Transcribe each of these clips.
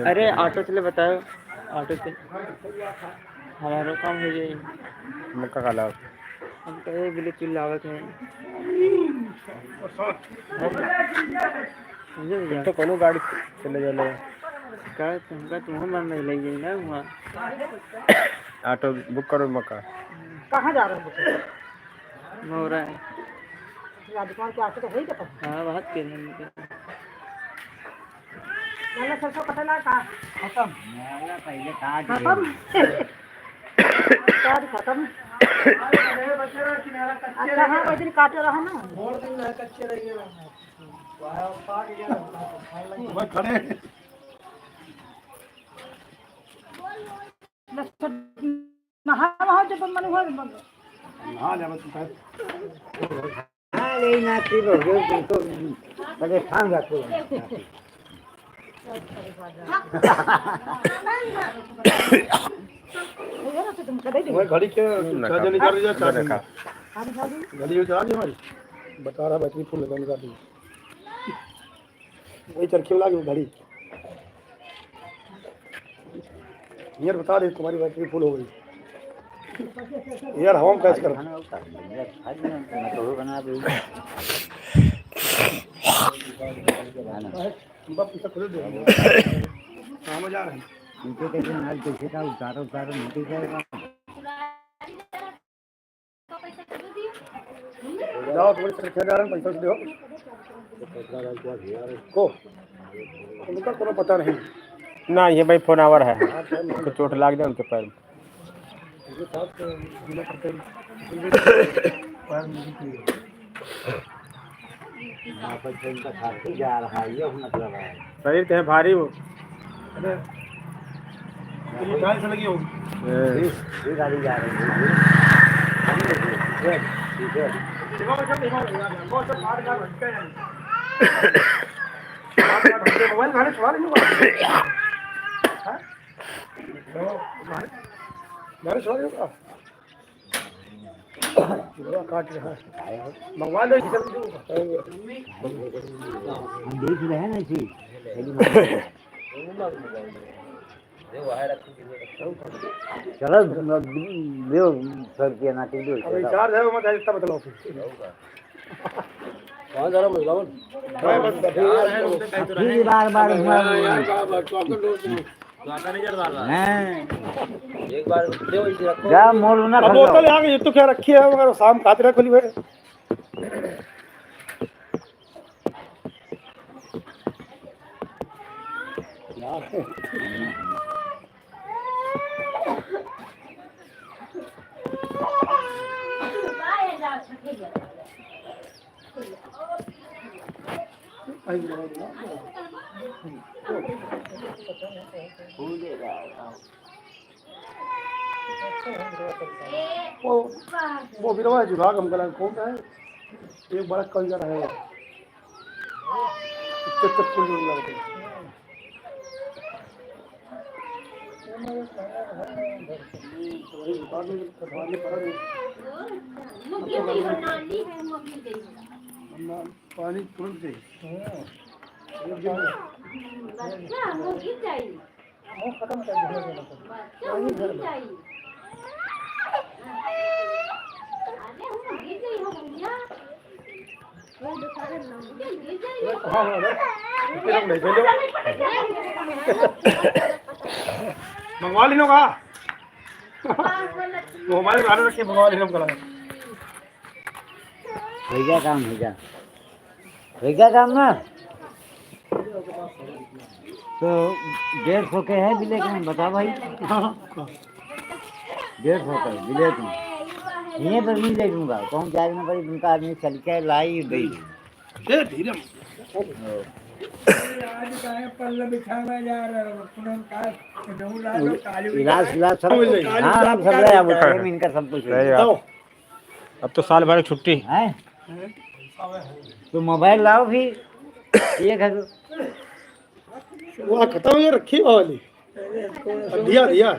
अरे ऑटो चले बताओ ऑटो से हमारा काम हो जाए मक्का का लाभ हम कहे बिल्कुल चिल्लावत है तो कोनो गाड़ी चले जाने का तुमका तुम मन नहीं लगी ना वहाँ ऑटो बुक करो मक्का कहाँ जा रहे हो? मोरा है दुकान के आके तो वही पता हाँ बहुत तेज है मैंने सरसों कटना का खत्म पहले काट खत्म खत्म अच्छा हाँ वही दिन काटे रहा ना कच्चे खड़े नहा वहाँ जब मन हुआ नहा जाओ अरे ना की हो गई तुमको परेशान रखो घड़ी के चार्जर निकाल लीजिए घड़ी जो चला दी हमारी बता रहा बैटरी फुल है निकाल दी वही चरखी वाला घड़ी यार बता दे तुम्हारी बैटरी फुल हो गई यार हम कैसे कर जा रहे हैं उतारो नीचे जाएगा जाओ थोड़ी सरकार पैसा दो को उनका कोनो पता नहीं ना ये भाई फोन आवर है तो चोट लाग जाए उनके पैर में जा रहा है ये मतलब है शरीर कहे भारी हो गाड़ी से लगी होगी ये गाड़ी जा रही है ठीक है मोबाइल गाड़ी चला रही गाड़ी चला रही काट रहा है मंगवा लो हम देख रहे हैं ना जी चलो दो सर के ना दो अभी चार्ज है मत इतना बतलाओ कहाँ जा रहा मतलब बार एक बार जा मोल ना बोतल यहाँ की तो क्या रखी है मगर शाम खाते रह खुली हुई वो भी रहा जुराग हम कल कौन है एक बड़ा कल जा रहा है पानी तुरंत खत्म कर मंगवा ली का मोबाइल गाने रखिए मंगवा ली कल हो गया काम ना तो 150 के है बिले के बता भाई 150 का बिले तुम ये पर नहीं ले दूंगा कौन चार्ज में पड़ी तुमका आदमी चल के लाई गई धीरे इलाज सब इनका सब कुछ अब तो साल भर छुट्टी है तो मोबाइल लाओ भी एक है वो खत्म हो रखी वाली दिया दिया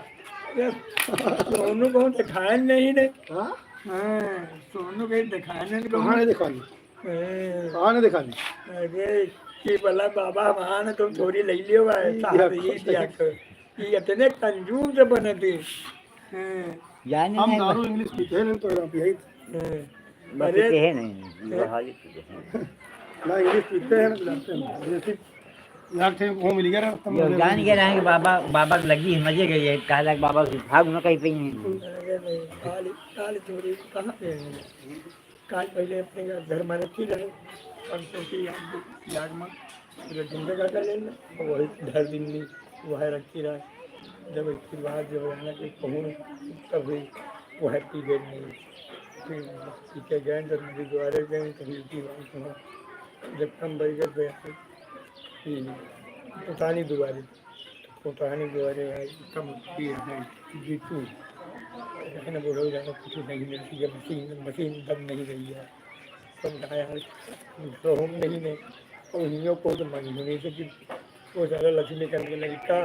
सोनू को दिखाया नहीं ने हाँ सोनू कहीं दिखाया नहीं कहाँ है दिखानी कहाँ ने देखा नहीं अरे कि भला बाबा महान तुम थोड़ी ले लियो भाई साहब ये दिया कर ये इतने कंजूस बने थे जाने हम नहीं दारू इंग्लिश पीते हैं नहीं तो यहाँ यही अरे अरे है नहीं ये हाल ना इंग्लिश पीते हैं ना पिलाते हैं जैसे यहाँ थे वो मिल गया ना तब ये जान के रहे कि बाबा बाबा की लगी मजे गई है काला बाबा की भाग में कहीं पे नहीं अरे नहीं काली काली चोरी कहाँ पे है काल पहले अपने घर में रखी रहे परसों की याद में फिर जिंदे का कर लेना वही ढर दिन नहीं वह रखी रहा जब इसके बाद जब रहना कि कहूँ तब वह पी गई नहीं फिर पीछे गए तो नदी द्वारे गए कभी की बात सुना जब कम बड़ी कर गए पुतानी दुआरे पुतानी दुआरे कम पी है जीतू कहना बोलो जाना कुछ नहीं मिलती है मशीन दम नहीं रही है समझाया तो हम नहीं ने और हियों को तो मनी होने से कि वो सारा लक्ष्मी करके लगी का